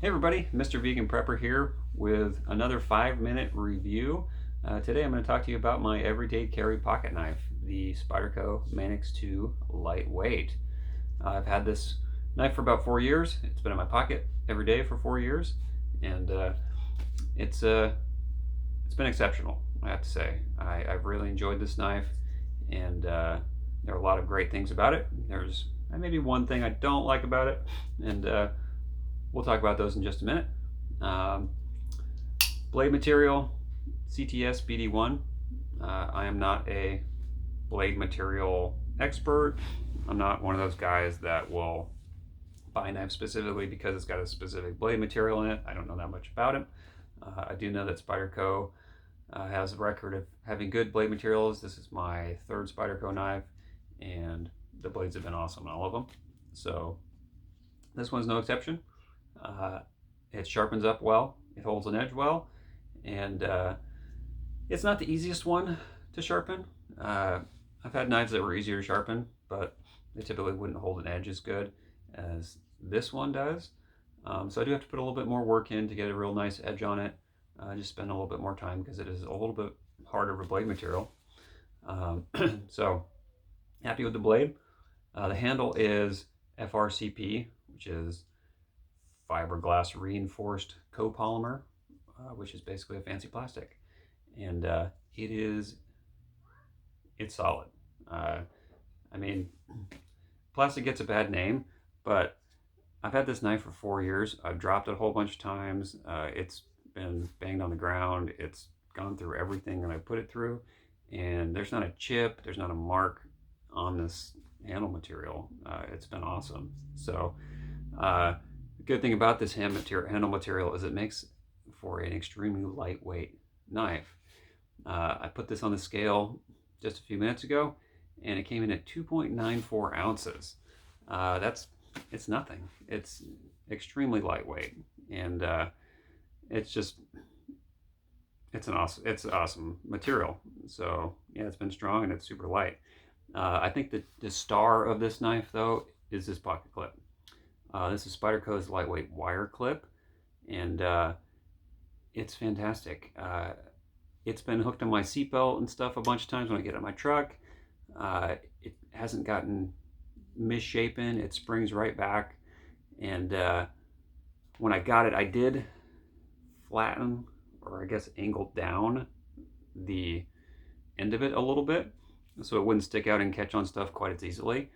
Hey everybody, Mr. Vegan Prepper here with another 5-minute review. Today I'm going to talk to you about my everyday carry pocket knife, the Spyderco Manix 2 Lightweight. I've had this knife for about 4 years. It's been in my pocket every day for 4 years, and it's been exceptional, I have to say. I've really enjoyed this knife, and there are a lot of great things about it. There's maybe one thing I don't like about it, and we'll talk about those in just a minute. Um, Blade material, CTS BD1. I am not a blade material expert. I'm not one of those guys that will buy a knife specifically because it's got a specific blade material in it. I don't know that much about it. I do know that Spyderco has a record of having good blade materials. This is my third Spyderco knife, and the blades have been awesome on all of them. So this one's no exception. It sharpens up well, it holds an edge well, and it's not the easiest one to sharpen. I've had knives that were easier to sharpen, but they typically wouldn't hold an edge as good as this one does. So I do have to put a little bit more work in to get a real nice edge on it. Just spend a little bit more time because it is a little bit harder of a blade material. So happy with the blade. The handle is FRCP, which is fiberglass reinforced copolymer, which is basically a fancy plastic, and it's solid. I mean, plastic gets a bad name, but I've had this knife for 4 years. I've dropped it a whole bunch of times. It's been banged on the ground. It's gone through everything that I put it through, and there's not a chip, there's not a mark on this handle material. It's been awesome. So the good thing about this handle material is it makes for an extremely lightweight knife. I put this on the scale just a few minutes ago, and it came in at 2.94 ounces. It's nothing. It's extremely lightweight, and it's an awesome material. So yeah, it's been strong and it's super light. I think that the star of this knife, though, is this pocket clip. This is Spyderco's lightweight wire clip, and it's fantastic. It's been hooked on my seatbelt and stuff a bunch of times when I get in my truck. It hasn't gotten misshapen. It springs right back, and when I got it, I did flatten, or I guess angle down the end of it a little bit so it wouldn't stick out and catch on stuff quite as easily.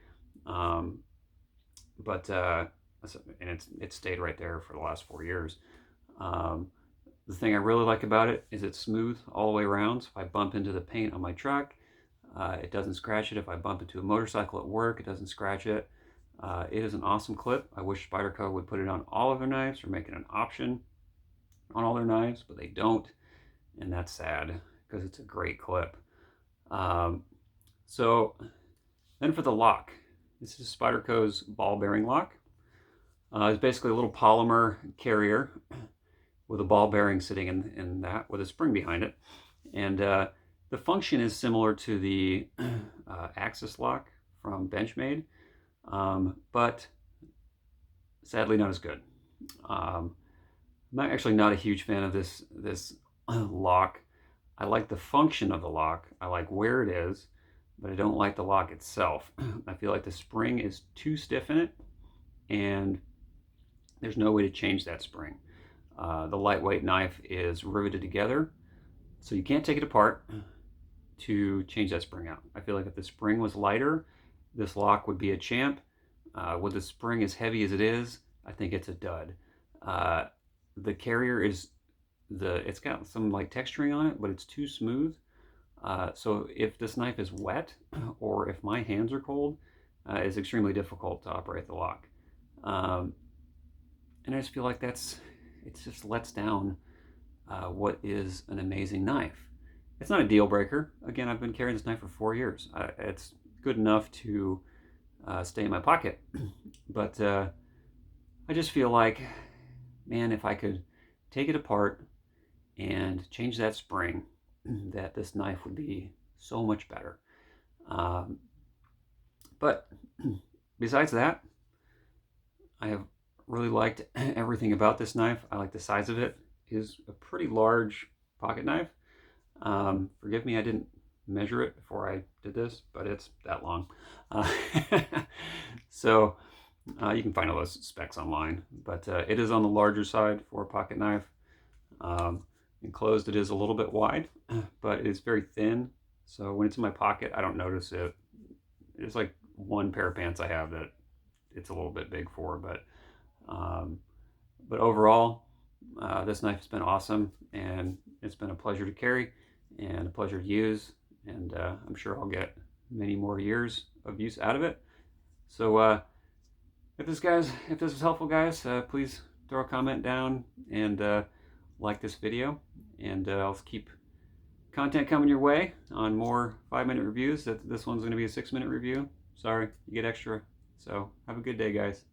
But it stayed right there for the last 4 years. The thing I really like about it is it's smooth all the way around. So if I bump into the paint on my truck, it doesn't scratch it. If I bump into a motorcycle at work, it doesn't scratch it. It is an awesome clip. I wish Spyderco would put it on all of their knives or make it an option on all their knives, but they don't, and that's sad because it's a great clip. So then for the lock, this is Spyderco's ball bearing lock. It's basically a little polymer carrier with a ball bearing sitting in that with a spring behind it. And the function is similar to the Axis lock from Benchmade, but sadly not as good. I'm actually not a huge fan of this lock. I like the function of the lock. I like where it is, but I don't like the lock itself. I feel like the spring is too stiff in it, and there's no way to change that spring. The lightweight knife is riveted together, so you can't take it apart to change that spring out. I feel like if the spring was lighter, this lock would be a champ. With the spring as heavy as it is, I think it's a dud. The carrier it's got some like texturing on it, but it's too smooth. So if this knife is wet or if my hands are cold, it's extremely difficult to operate the lock. And I just feel like it just lets down what is an amazing knife. It's not a deal breaker. Again, I've been carrying this knife for 4 years. It's good enough to stay in my pocket. But I just feel like, man, if I could take it apart and change that spring, that this knife would be so much better. But besides that, I have really liked everything about this knife. I like the size of it. It is a pretty large pocket knife. Forgive me, I didn't measure it before I did this, but it's that long. Uh, so you can find all those specs online, but it is on the larger side for a pocket knife. Enclosed, it is a little bit wide, but it is very thin. So when it's in my pocket, I don't notice it. It's like one pair of pants I have that it's a little bit big for, um, but overall, this knife has been awesome, and it's been a pleasure to carry and a pleasure to use, and I'm sure I'll get many more years of use out of it. So if this was helpful, guys, please throw a comment down and like this video, and I'll keep content coming your way on more 5-minute reviews. This one's going to be a 6-minute review. Sorry, you get extra. So have a good day, guys.